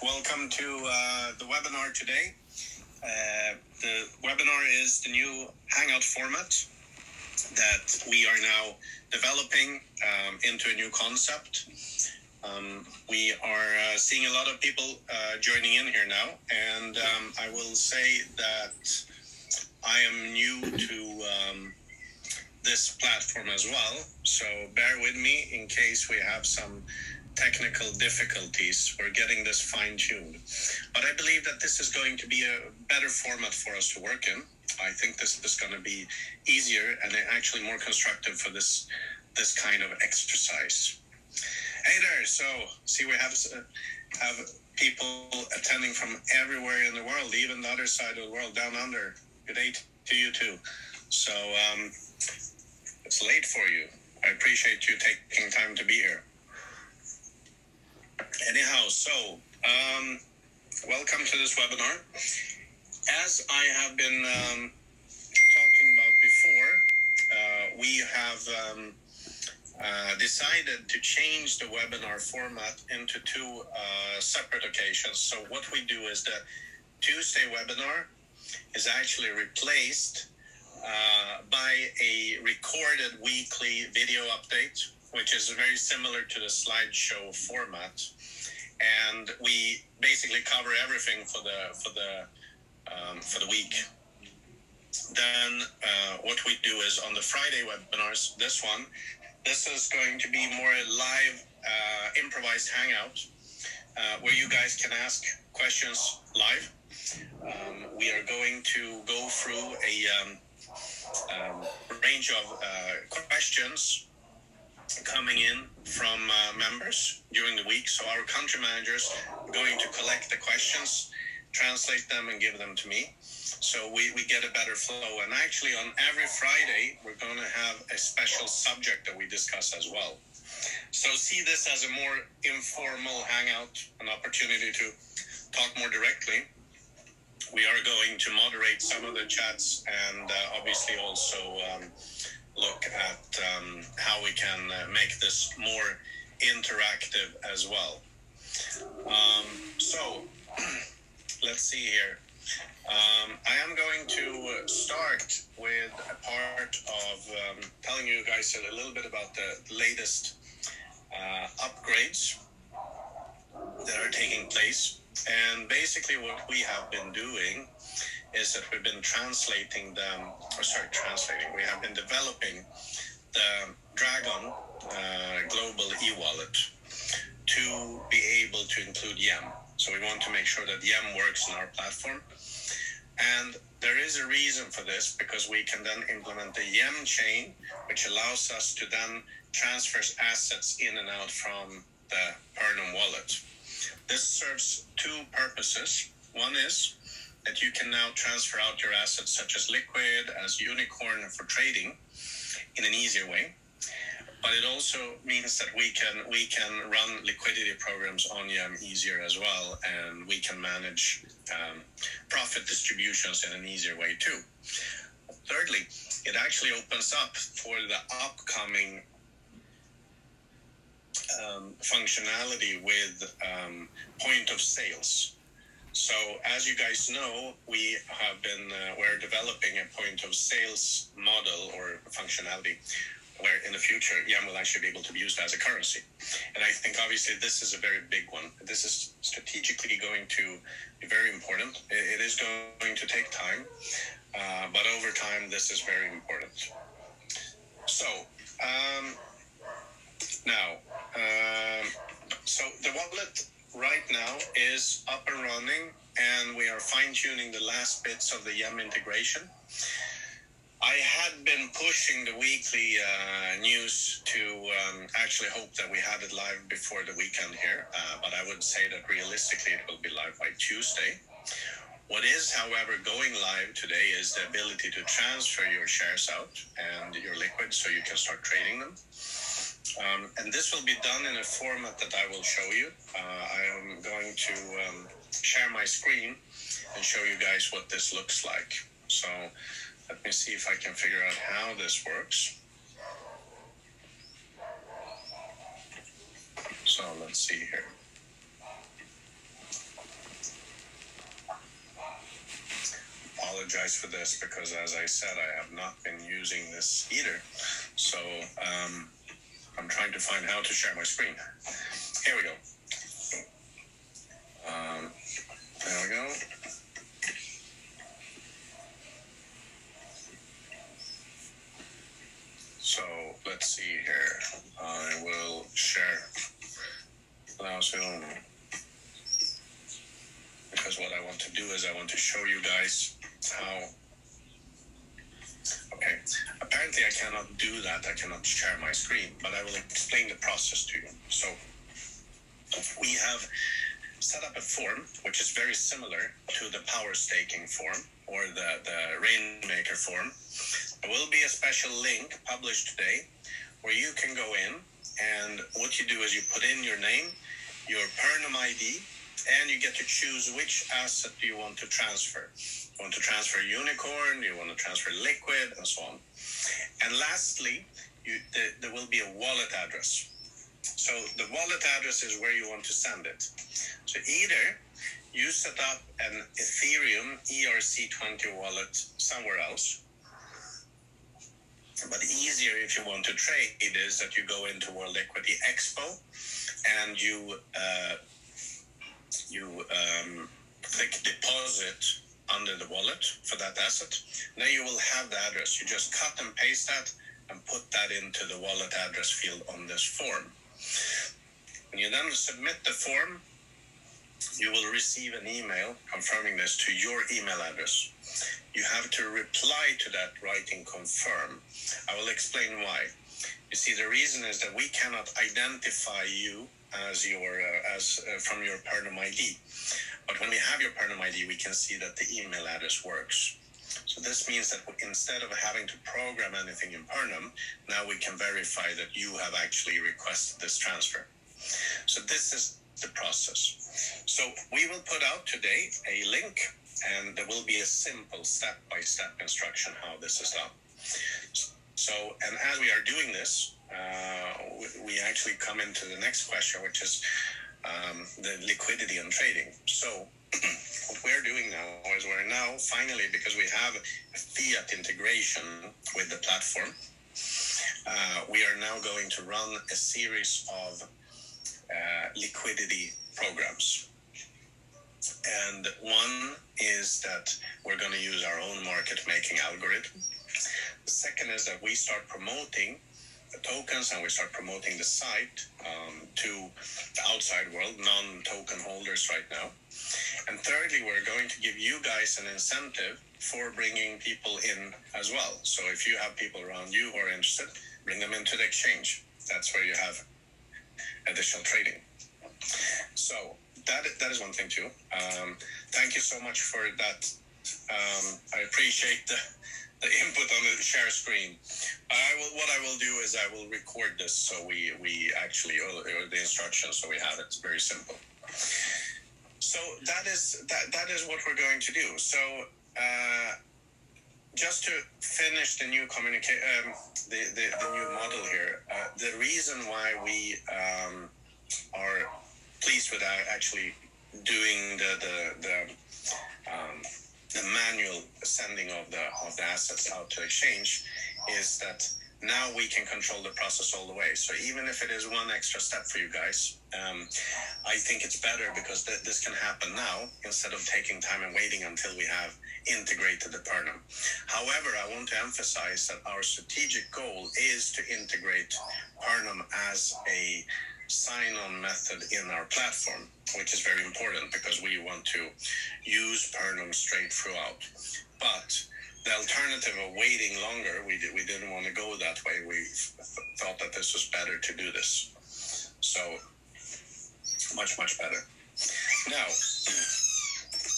Welcome to the webinar today. The webinar is the new Hangout format that we are now developing into a new concept. We are seeing a lot of people joining in here now, and I will say that I am new to this platform as well, so bear with me in case we have some technical difficulties. We're getting this fine-tuned, but I believe that this is going to be a better format for us to work in. I think this is going to be easier and actually more constructive for this kind of exercise. Hey there, so see we have people attending from everywhere in the world, even the other side of the world, down under. Good day to you too. So it's late for you. I appreciate you taking time to be here. Anyhow, so welcome to this webinar. As I have been talking about before, we have decided to change the webinar format into two separate occasions. So what we do is the Tuesday webinar is actually replaced by a recorded weekly video update, which is very similar to the slideshow format, and we basically cover everything for the week. Then what we do is on the Friday webinars, this is going to be more live improvised hangout where you guys can ask questions live. We are going to go through a range of questions coming in from members during the week. So our country managers are going to collect the questions, translate them, and give them to me. So we get a better flow. And actually on every Friday, we're going to have a special subject that we discuss as well. So see this as a more informal hangout, an opportunity to talk more directly. We are going to moderate some of the chats and obviously also look at how we can make this more interactive as well. So let's see here. I am going to start with a part of telling you guys a little bit about the latest upgrades that are taking place. And basically what we have been doing is that we've been we have been developing the Dragon global e-wallet to be able to include YEM. So we want to make sure that YEM works in our platform. And there is a reason for this, because we can then implement the YEM chain, which allows us to then transfer assets in and out from the Pernom wallet. This serves two purposes. One is that you can now transfer out your assets such as Liquid, as Unicorn for trading in an easier way. But it also means that we can run liquidity programs on YEM easier as well, and we can manage profit distributions in an easier way too. Thirdly, it actually opens up for the upcoming functionality with point of sales. So as you guys know, we're developing a point of sales model or functionality where in the future YEM will actually be able to be used as a currency. And I think obviously this is a very big one. This is strategically going to be very important. It is going to take time, but over time this is very important. So so the wallet right now is up and running, and we are fine-tuning the last bits of the YEM integration. I had been pushing the weekly news to actually hope that we had it live before the weekend here, but I would say that realistically it will be live by Tuesday. What is, however, going live today is the ability to transfer your shares out and your liquid so you can start trading them. And this will be done in a format that I will show you. I am going to share my screen and show you guys what this looks like. So let me see if I can figure out how this works. So let's see here. apologize for this because, as I said, I have not been using this either. So I'm trying to find how to share my screen. Here we go. There we go. So let's see here. I will share now Zoom, because what I want to do is I want to show you guys how. Okay, apparently I cannot do that. I cannot share my screen, but I will explain the process to you. So we have set up a form which is very similar to the power staking form or the Rainmaker form. There will be a special link published today where you can go in, and what you do is you put in your name, your Pernum ID, and you get to choose which asset do you want to transfer. You want to transfer Unicorn, you want to transfer Liquid, and so on. And lastly, there will be a wallet address. So the wallet address is where you want to send it. So either you set up an Ethereum ERC20 wallet somewhere else, but easier if you want to trade is that you go into World Equity Expo and you click deposit under the wallet for that asset. Then you will have the address. You just cut and paste that and put that into the wallet address field on this form. When you then submit the form, you will receive an email confirming this to your email address. You have to reply to that writing confirm. I will explain why. You see, the reason is that we cannot identify you as from your Pernum ID. But when we have your Pernum ID, we can see that the email address works. So this means that instead of having to program anything in Pernum, now we can verify that you have actually requested this transfer. So this is the process. So we will put out today a link, and there will be a simple step-by-step instruction how this is done. So, and as we are doing this, we actually come into the next question, which is the liquidity and trading. So what we're doing now is we're now finally, because we have a fiat integration with the platform, we are now going to run a series of liquidity programs. And one is that we're going to use our own market making algorithm. The second is that we start promoting the tokens and we start promoting the site to the outside world, non-token holders right now. And thirdly, we're going to give you guys an incentive for bringing people in as well. So if you have people around you who are interested, bring them into the exchange. That's where you have additional trading. So that is one thing too. Thank you so much for that. I appreciate the input on the share screen. What I will do is I will record this so we actually, or the instructions, so we have it very simple. So that is what we're going to do. So just to finish the new the new model here, the reason why we are pleased with actually doing the manual sending of the assets out to exchange is that now we can control the process all the way. So even if it is one extra step for you guys, I think it's better because this can happen now instead of taking time and waiting until we have integrated the Pernum. However, I want to emphasize that our strategic goal is to integrate Pernum as a sign-on method in our platform, which is very important because we want to use Pernum straight throughout. But the alternative of waiting longer, we didn't want to go that way. We thought that this was better to do this. So much better. Now,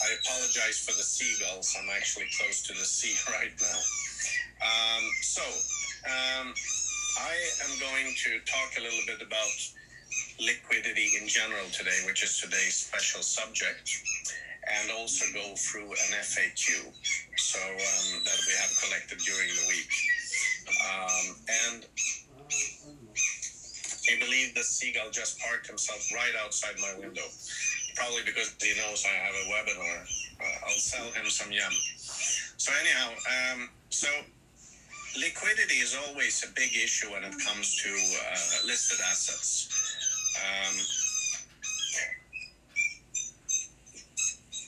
I apologize for the seagulls. I'm actually close to the sea right now. I am going to talk a little bit about liquidity in general today, which is today's special subject, and also go through an FAQ that we have collected during the week. And I believe the seagull just parked himself right outside my window, probably because he knows I have a webinar. I'll sell him some YEM. So anyhow, so liquidity is always a big issue when it comes to listed assets.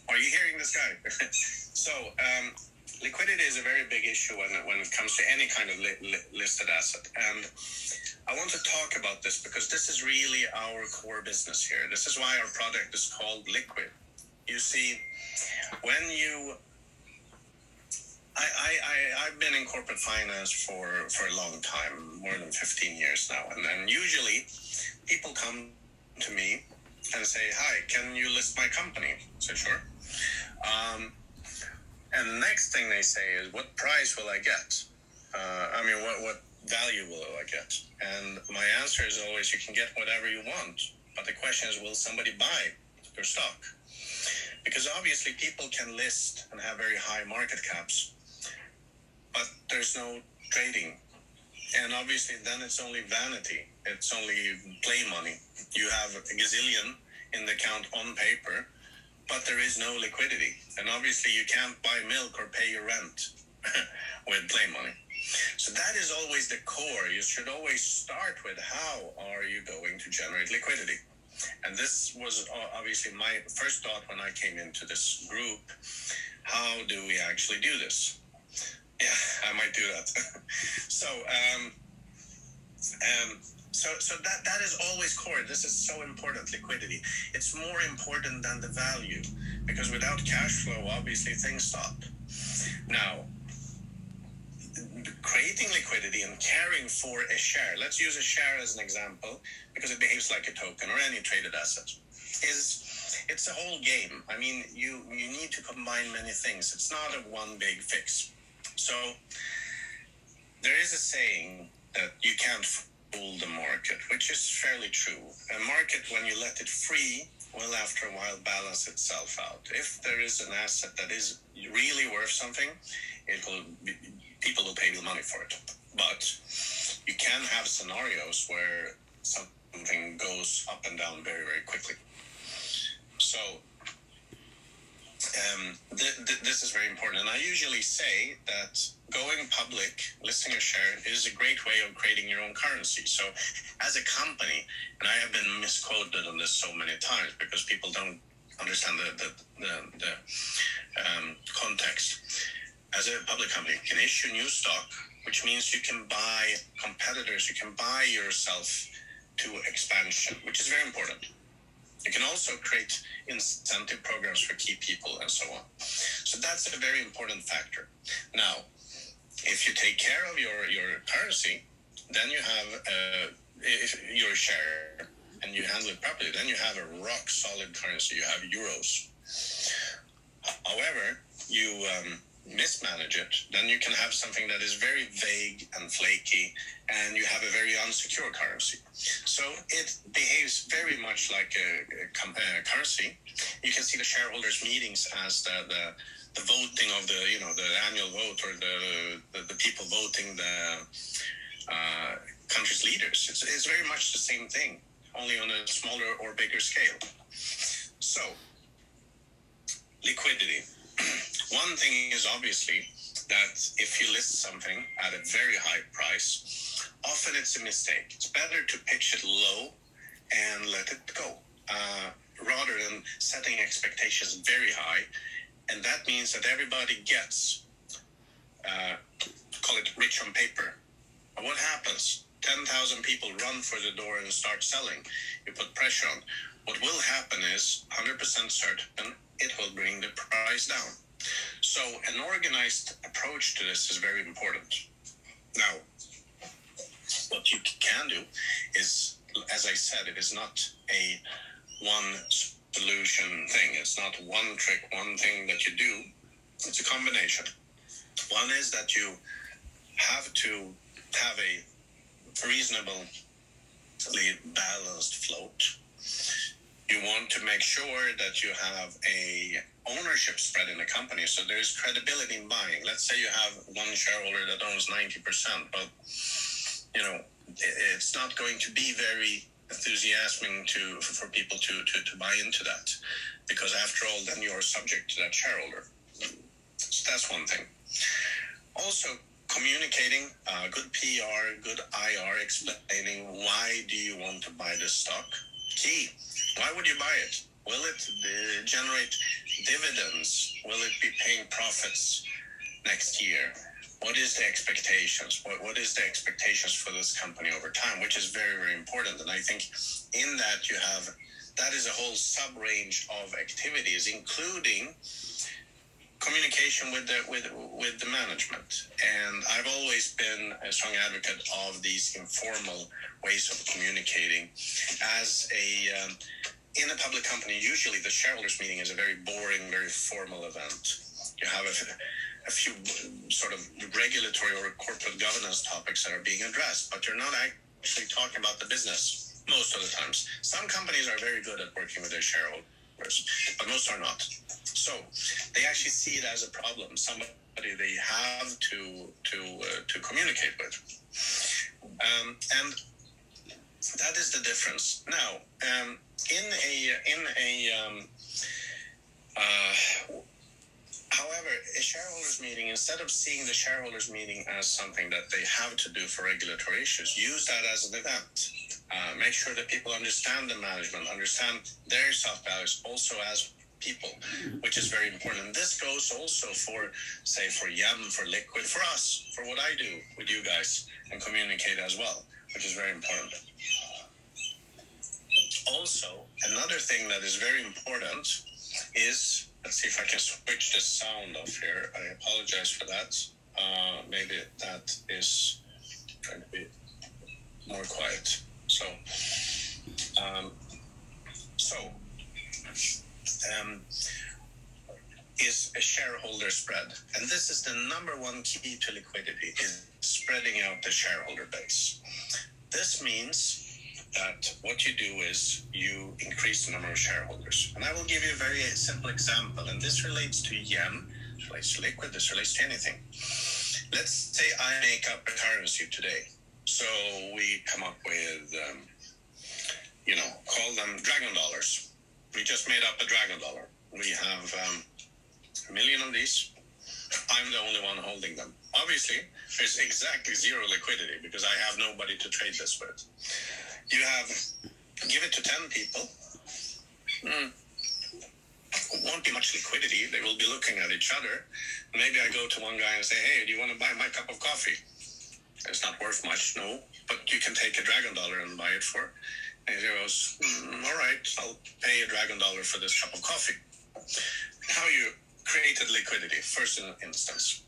Are you hearing this guy? So liquidity is a very big issue when it comes to any kind of listed asset. And I want to talk about this because this is really our core business here. This is why our product is called Liquid. You see, when you... I've been in corporate finance for a long time, more than 15 years now. And usually people come to me and say, hi, can you list my company? I say, sure. And the next thing they say is, what price will I get? What value will I get? And my answer is always, you can get whatever you want. But the question is, will somebody buy your stock? Because obviously people can list and have very high market caps, but there's no trading. And obviously then it's only vanity. It's only play money. You have a gazillion in the account on paper, but there is no liquidity. And obviously you can't buy milk or pay your rent with play money. So that is always the core. You should always start with, how are you going to generate liquidity? And this was obviously my first thought when I came into this group. How do we actually do this? Yeah, I might do that. So that is always core. This is so important, liquidity. It's more important than the value, because without cash flow, obviously things stop. Now, creating liquidity and caring for a share, let's use a share as an example, because it behaves like a token or any traded asset, it's a whole game. I mean, you need to combine many things. It's not a one big fix. So there is a saying that you can't fool the market, which is fairly true. A market, when you let it free, will after a while balance itself out. If there is an asset that is really worth something, people will pay the money for it. But you can have scenarios where something goes up and down very, very quickly. So this is very important. And I usually say that going public, listing a share, is a great way of creating your own currency. So as a company, and I have been misquoted on this so many times because people don't understand the context. As a public company, you can issue new stock, which means you can buy competitors, you can buy yourself to expansion, which is very important. You can also create incentive programs for key people and so on. So that's a very important factor. Now, if you take care of your currency, then you have your share and you handle it properly, then you have a rock solid currency. You have euros. However, you mismanage it, then you can have something that is very vague and flaky, and you have a very unsecure currency. So it behaves very much like a currency. You can see the shareholders meetings as the voting of the annual vote, or the people voting the country's leaders. It's very much the same thing, only on a smaller or bigger scale. So liquidity. One thing is obviously that if you list something at a very high price, often it's a mistake. It's better to pitch it low and let it go, rather than setting expectations very high. And that means that everybody gets, call it rich on paper. But what happens? 10,000 people run for the door and start selling. You put pressure on. What will happen is 100% certain it will bring the price down. So an organized approach to this is very important. Now, what you can do is, as I said, it is not a one solution thing. It's not one trick, one thing that you do. It's a combination. One is that you have to have a reasonably balanced float. You want to make sure that you have a ownership spread in the company, so there's credibility in buying. Let's say you have one shareholder that owns 90%, but it's not going to be very enthusiastic for people to buy into that, because after all, then you are subject to that shareholder. So that's one thing. Also, communicating, good PR, good IR, explaining why do you want to buy this stock. Key, why would you buy it? Will it generate dividends? Will it be paying profits next year? What is the expectations? What is the expectations for this company over time, which is very, very important. And I think in that you have, that is a whole sub-range of activities, including communication with the management. And I've always been a strong advocate of these informal ways of communicating. As in a public company, usually the shareholders meeting is a very boring, very formal event. You have a few sort of regulatory or corporate governance topics that are being addressed, but you're not actually talking about the business most of the times. Some companies are very good at working with their shareholders, but most are not. So they actually see it as a problem, somebody they have to communicate with, and that is the difference. Now, however, a shareholders meeting, instead of seeing the shareholders meeting as something that they have to do for regulatory issues, use that as an event. Make sure that people understand the management, understand their soft values also as people, which is very important. And this goes also for, say, for YEM, for Liquid, for us, for what I do with you guys, and communicate as well, which is very important. Also, another thing that is very important is, let's see if I can switch the sound off here. I apologize for that. Maybe that is going to be more quiet. So, is a shareholder spread. And this is the number one key to liquidity, is spreading out the shareholder base. This means that what you do is you increase the number of shareholders. And I will give you a very simple example. And this relates to YEM, this relates to Liquid, this relates to anything. Let's say I make up a currency today. So we come up with, call them dragon dollars. We just made up a dragon dollar. We have 1 million of these. I'm the only one holding them. Obviously, there's exactly zero liquidity because I have nobody to trade this with. You give it to 10 people. Won't be much liquidity. They will be looking at each other. Maybe I go to one guy and say, hey, do you want to buy my cup of coffee? It's not worth much, no, but you can take a dragon dollar and buy it for. And he goes, all right, I'll pay a dragon dollar for this cup of coffee. How you created liquidity, first instance.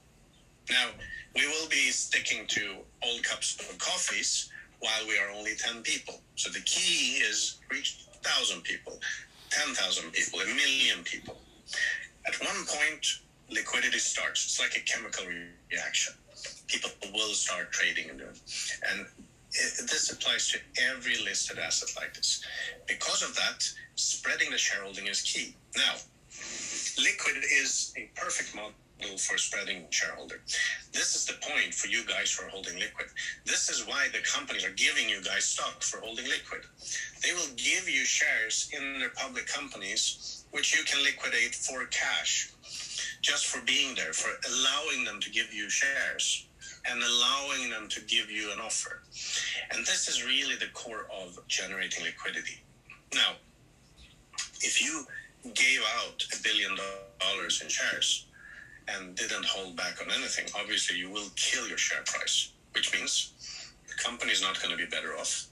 Now, we will be sticking to old cups of coffees while we are only 10 people. So the key is reach 1,000 people, 10,000 people, 1 million people. At one point, liquidity starts. It's like a chemical reaction. People will start trading and doing. And this applies to every listed asset like this. Because of that, spreading the shareholding is key. Now, Liquid is a perfect model for spreading shareholder. This is the point for you guys who are holding Liquid. This is why the companies are giving you guys stock for holding Liquid. They will give you shares in their public companies, which you can liquidate for cash, just for being there, for allowing them to give you shares and allowing them to give you an offer. And this is really the core of generating liquidity. Now, if you gave out $1 billion in shares and didn't hold back on anything, obviously you will kill your share price, which means the company is not going to be better off.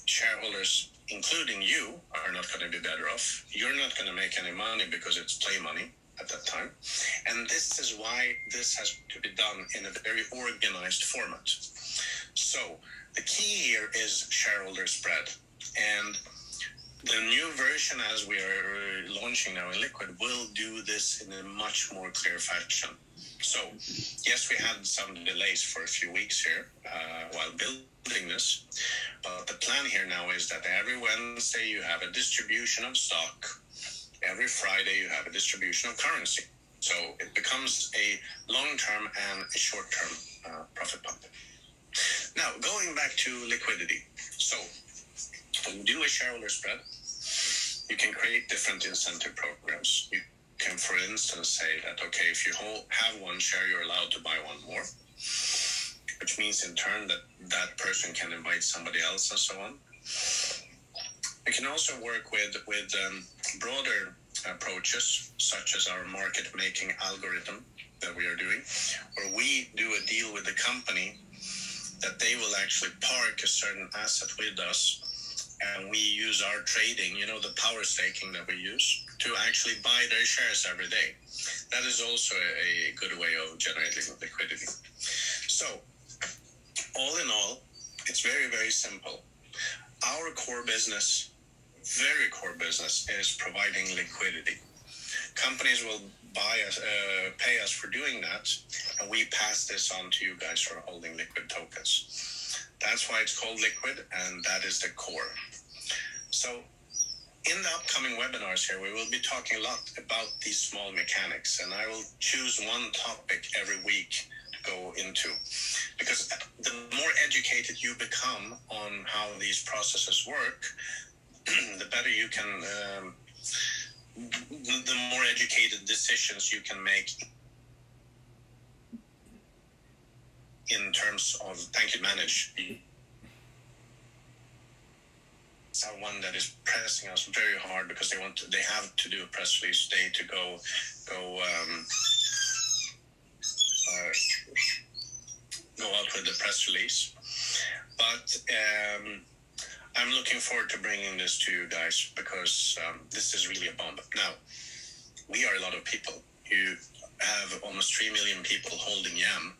Shareholders, including you, are not going to be better off. You're not going to make any money because it's play money at that time. And this is why this has to be done in a very organized format. So the key here is shareholder spread. And the new version, as we are launching now in Liquid, will do this in a much more clear fashion. So, yes, we had some delays for a few weeks here while building this. But the plan here now is that every Wednesday you have a distribution of stock. Every Friday you have a distribution of currency. So it becomes a long-term and a short-term profit pump. Now, going back to liquidity. So when you do a shareholder spread, you can create different incentive programs. You can, for instance, say that, okay, if you have one share, you're allowed to buy one more, which means in turn that that person can invite somebody else and so on. We can also work with broader approaches, such as our market making algorithm that we are doing, where we do a deal with the company that they will actually park a certain asset with us, and we use our trading, the power staking that we use, to actually buy their shares every day. That is also a good way of generating liquidity. So, all in all, it's very, very simple. Our core business, very core business, is providing liquidity. Companies will pay us for doing that, and we pass this on to you guys for holding liquid tokens. That's why it's called Liquid, and that is the core. So in the upcoming webinars here, we will be talking a lot about these small mechanics, and I will choose one topic every week to go into, because the more educated you become on how these processes work, the better you can, the more educated decisions you can make in terms of manage. Someone that is pressing us very hard because they have to do a press release today to go out with the press release. But I'm looking forward to bringing this to you guys, because this is really a bomb. Now, we are a lot of people. You have almost 3 million people holding YEM,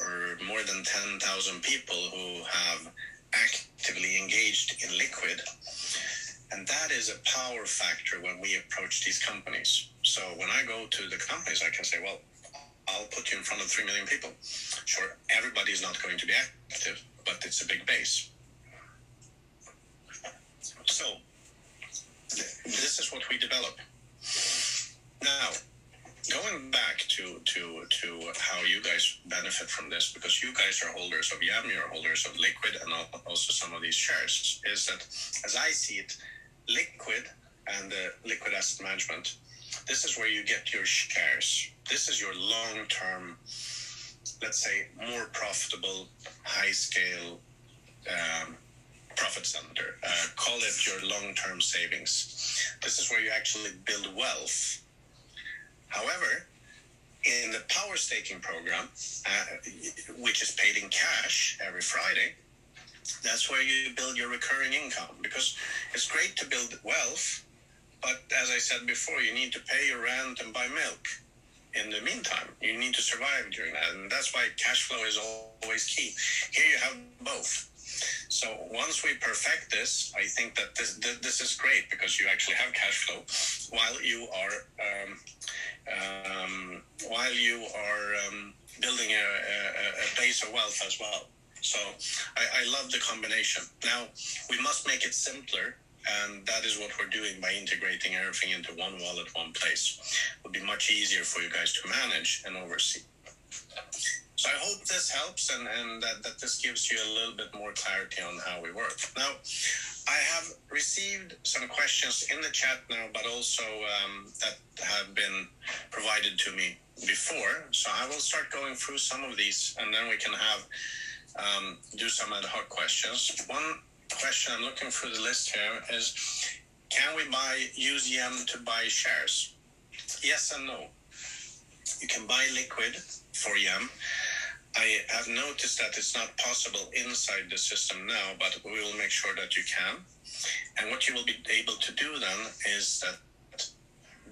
or more than 10,000 people who have actively engaged in Liquid. And that is a power factor when we approach these companies. So when I go to the companies, I can say, well, I'll put you in front of 3 million people. Sure, everybody is not going to be active, but it's a big base. So this is what we develop. Now, going back to how you guys benefit from this, because you guys are holders of YEM, you're holders of Liquid, and also some of these shares, is that, as I see it, Liquid and Liquid Asset Management, this is where you get your shares. This is your long-term, let's say, more profitable, high-scale profit center. Call it your long-term savings. This is where you actually build wealth. However, in the power staking program, which is paid in cash every Friday, that's where you build your recurring income, because it's great to build wealth, but as I said before, you need to pay your rent and buy milk. In the meantime, you need to survive during that, and that's why cash flow is always key. Here you have both. So once we perfect this, I think that this is great, because you actually have cash flow while you are building a base of wealth as well. So I love the combination. Now, we must make it simpler, and that is what we're doing by integrating everything into one wallet, one place. It will be much easier for you guys to manage and oversee. So I hope this helps, and that this gives you a little bit more clarity on how we work. Now, I have received some questions in the chat now, but also that have been provided to me before. So I will start going through some of these, and then we can have do some ad hoc questions. One question, I'm looking through the list here, is, can we use YEM to buy shares? Yes and no. You can buy Liquid for YEM. I have noticed that it's not possible inside the system now, but we will make sure that you can. And what you will be able to do then is that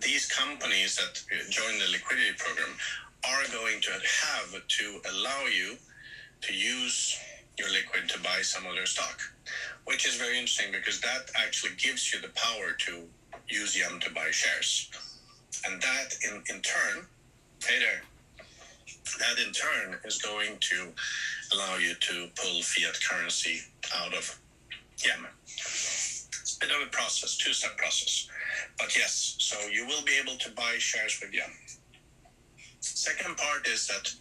these companies that join the liquidity program are going to have to allow you to use your Liquid to buy some of their stock, which is very interesting, because that actually gives you the power to use YEM to buy shares. And that in turn, hey there, that in turn is going to allow you to pull Fiat Currency out of YEM. It's a bit of a process, two-step process. But yes, so you will be able to buy shares with YEM. Second part is that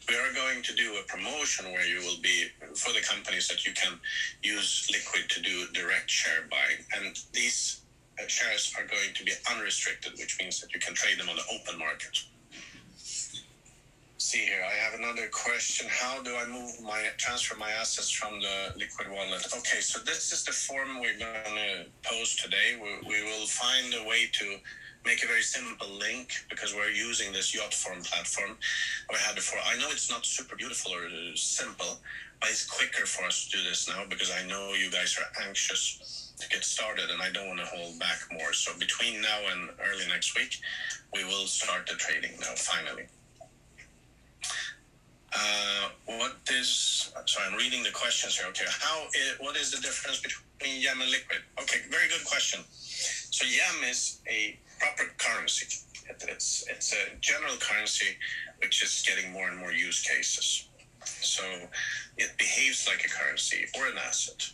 we are going to do a promotion where you will be, for the companies, that you can use Liquid to do direct share buying. And these shares are going to be unrestricted, which means that you can trade them on the open market. See here, I have another question. How do I transfer my assets from the Liquid wallet? Okay, so this is the form we're going to post today. We will find a way to make a very simple link because we're using this yacht form platform we had before. I know it's not super beautiful or simple, but it's quicker for us to do this now because I know you guys are anxious to get started and I don't want to hold back more. So between now and early next week, we will start the trading now, finally. I'm reading the questions here. Okay, what is the difference between YEM and Liquid? Okay, very good question. So YEM is a proper currency. It's a general currency which is getting more and more use cases. So it behaves like a currency or an asset.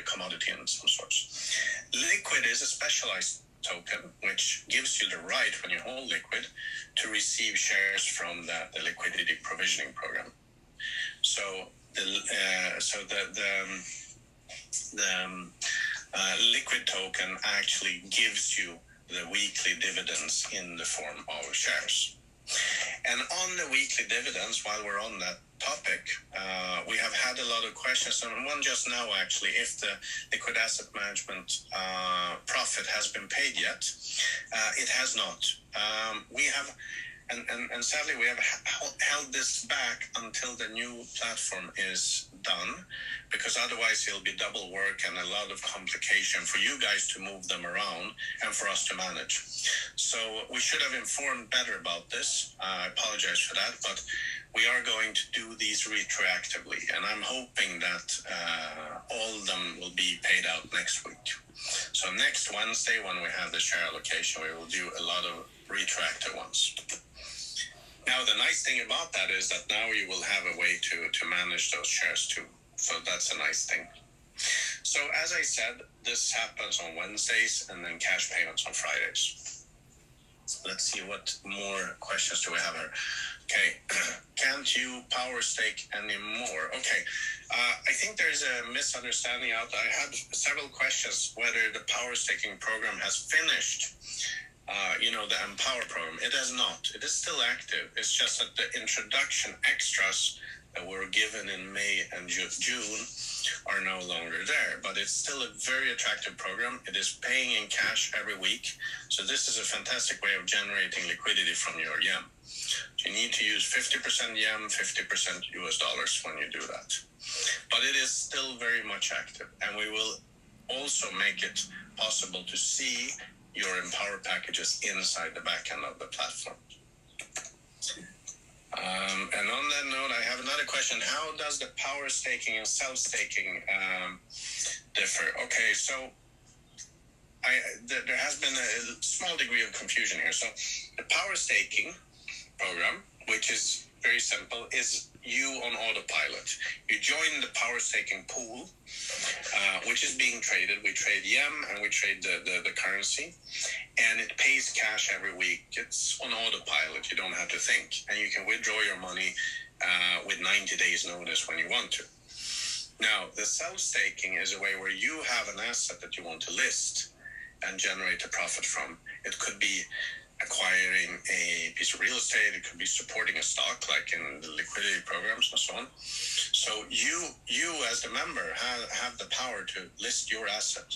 Commodity in some sorts. Liquid is a specialized token, which gives you the right when you hold Liquid to receive shares from the liquidity provisioning program. So the Liquid token actually gives you the weekly dividends in the form of shares. And on the weekly dividends, while we're on that topic, we have had a lot of questions, and one just now actually, if the liquid asset management profit has been paid yet. It has not. We have, and sadly, we have held this back until the new platform is done, because otherwise it'll be double work and a lot of complication for you guys to move them around and for us to manage. So we should have informed better about this. I apologize for that, but we are going to do these retroactively, and I'm hoping that all of them will be paid out next week. So next Wednesday, when we have the share allocation, we will do a lot of retroactive ones. Now, the nice thing about that is that now you will have a way to manage those shares too. So that's a nice thing. So as I said, this happens on Wednesdays and then cash payments on Fridays. Let's see what more questions do we have here. Okay, can't you power stake anymore? Okay, I think there's a misunderstanding out there. I had several questions whether the power staking program has finished. The Empower program. It has not. It is still active. It's just that the introduction extras that were given in May and June are no longer there. But it's still a very attractive program. It is paying in cash every week. So this is a fantastic way of generating liquidity from your YEM. You need to use 50% YEM, 50% US dollars when you do that. But it is still very much active. And we will also make it possible to see your Empower packages inside the backend of the platform. And on that note, I have another question. How does the power staking and self-staking differ? Okay, so there has been a small degree of confusion here. So the power staking program, which is very simple, is you on autopilot. You join the power staking pool, which is being traded. We trade YEM and we trade the currency, and it pays cash every week. It's on autopilot. You don't have to think, and you can withdraw your money with 90 days notice when you want to. Now, the self-staking is a way where you have an asset that you want to list and generate a profit from. It could be acquiring a piece of real estate. It could be supporting a stock, like in the liquidity programs and so on. So you as the member have the power to list your asset.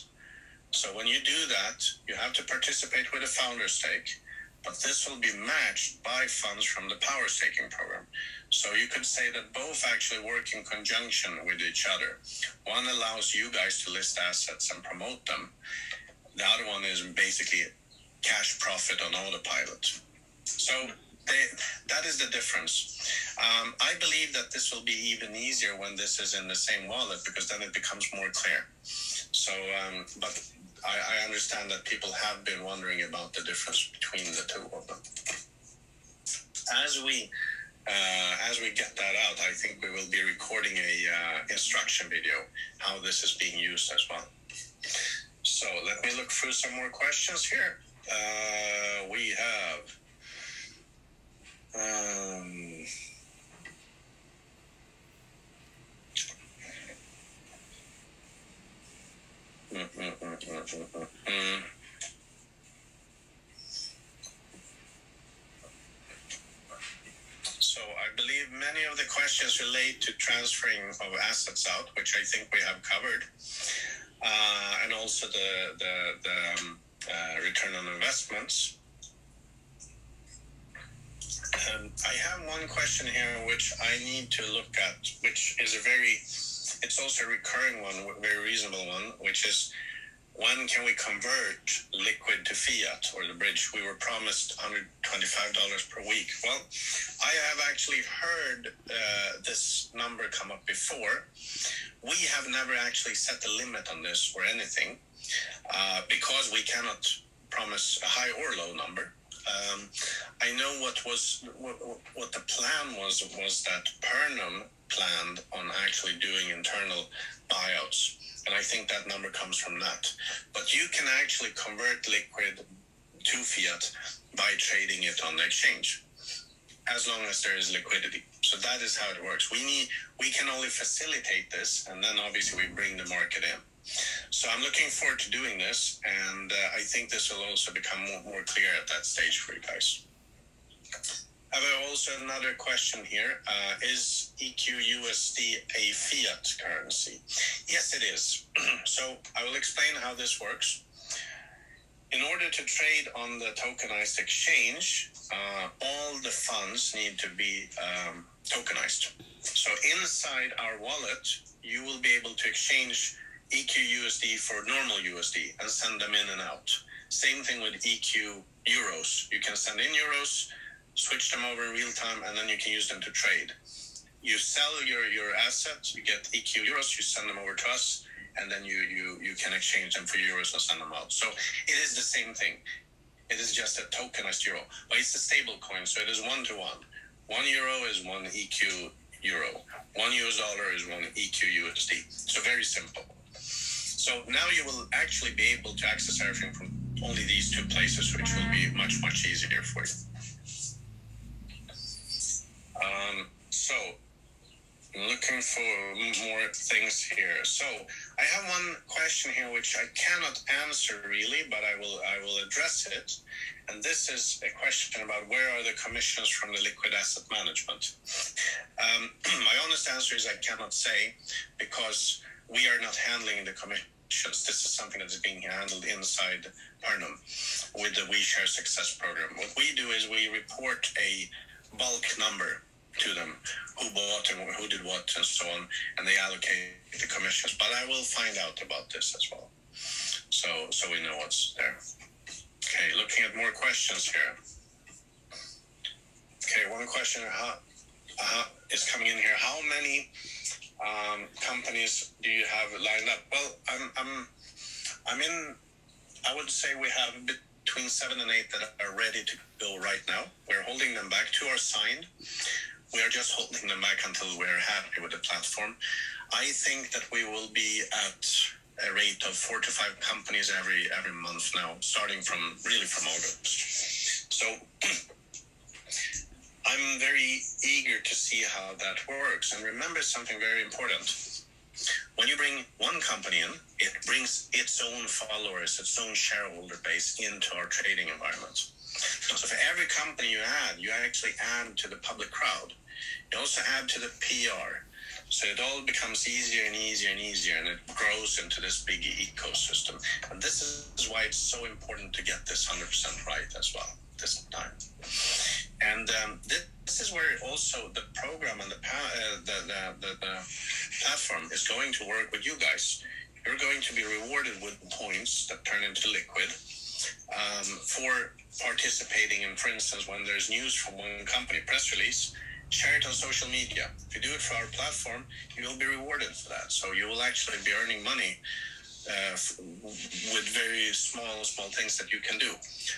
So when you do that, you have to participate with a founder stake, but this will be matched by funds from the power staking program. So you could say that both actually work in conjunction with each other. One allows you guys to list assets and promote them. The other one is basically cash profit on autopilot. So that is the difference. I believe that this will be even easier when this is in the same wallet, because then it becomes more clear. So, but I understand that people have been wondering about the difference between the two of them. As we get that out, I think we will be recording a instruction video how this is being used as well. So let me look through some more questions here. We have So I believe many of the questions relate to transferring of assets out, which I think we have covered, and also the return on investments. I have one question here which I need to look at, which is it's also a recurring one, a very reasonable one, which is, when can we convert liquid to fiat, or the bridge? We were promised $125 per week. Well, I have actually heard this number come up before. We have never actually set a limit on this or anything, because we cannot promise a high or low number. I know what the plan was that Pernam planned on actually doing internal buyouts. And I think that number comes from that. But you can actually convert liquid to fiat by trading it on the exchange, as long as there is liquidity. So that is how it works. We can only facilitate this, and then obviously we bring the market in. So I'm looking forward to doing this, and I think this will also become more clear at that stage for you guys. I have also another question here. Is equsd a fiat currency? Yes, it is. So I will explain how this works. In order to trade on the tokenized exchange, all the funds need to be tokenized. So inside our wallet, you will be able to exchange equsd for normal USD and send them in and out. Same thing with eq euros. You can send in euros, switch them over in real time, and then you can use them to trade. You sell your assets, you get EQ euros, you send them over to us, and then you can exchange them for euros and send them out. So it is the same thing. It is just a tokenized euro, but it's a stable coin, so it is 1-to-1. 1 euro is 1 EQ euro. 1 US dollar is 1 EQ USD. So very simple. So now you will actually be able to access everything from only these two places, which will be much, much easier for you. So looking for more things here. So I have one question here which I cannot answer really, but I will address it. And this is a question about where are the commissions from the liquid asset management. My honest answer is I cannot say, because we are not handling the commissions. This is something that is being handled inside Pernam with the We Share Success program. What we do is we report a bulk number to them, who bought and who did what and so on, and they allocate the commissions. But I will find out about this as well, so we know what's there. Okay, looking at more questions here. Okay, one question is coming in here. How many companies do you have lined up? Well, I would say we have between 7 and 8 that are ready to go right now. We're holding them back. 2 are signed. We are just holding them back until we're happy with the platform. I think that we will be at a rate of 4 to 5 companies every month now, starting from August. So I'm very eager to see how that works. And remember something very important. When you bring one company in, it brings its own followers, its own shareholder base into our trading environment. So for every company you add, you actually add to the public crowd. You also add to the PR. So it all becomes easier and easier and easier, and it grows into this big ecosystem. And this is why it's so important to get this 100% right as well this time. And this is where also the program and the platform is going to work with you guys. You're going to be rewarded with points that turn into liquid for participating in, for instance, when there's news from one company, press release, share it on social media. If you do it for our platform, you will be rewarded for that. So you will actually be earning money with very small things that you can do.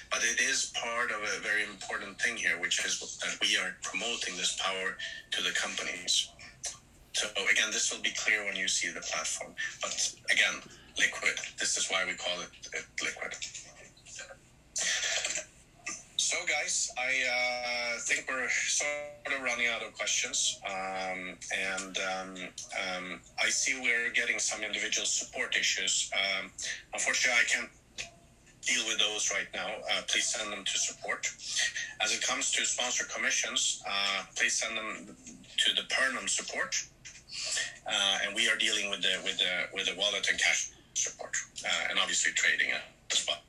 But it is part of a very important thing here, which is that we are promoting this power to the companies. So again, this will be clear when you see the platform. But again, liquid. This is why we call it liquid. So guys, I think we're sort of running out of questions, and I see we're getting some individual support issues. Unfortunately, I can't deal with those right now. Please send them to support. As it comes to sponsor commissions, please send them to the Pernum support, and we are dealing with the wallet and cash support, and obviously trading as well.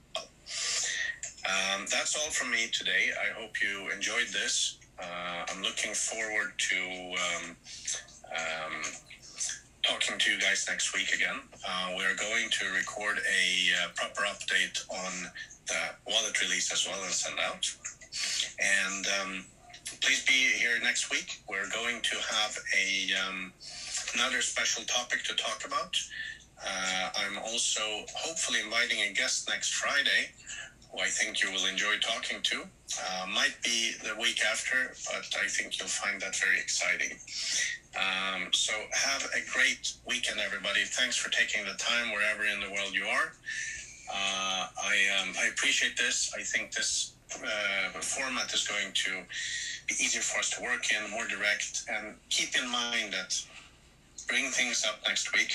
That's all from me today. I hope you enjoyed this. I'm looking forward to talking to you guys next week again. We're going to record a proper update on the wallet release as well and send out. And please be here next week. We're going to have another special topic to talk about. I'm also hopefully inviting a guest next Friday, who I think you will enjoy talking to. Might be the week after, but I think you'll find that very exciting. So have a great weekend, everybody. Thanks for taking the time wherever in the world you are. I appreciate this. I think this format is going to be easier for us to work in, more direct, and keep in mind that bring things up next week.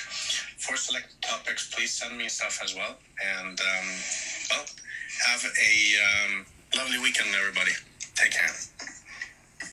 For selected topics, please send me stuff as well. And, well, have a lovely weekend, everybody. Take care.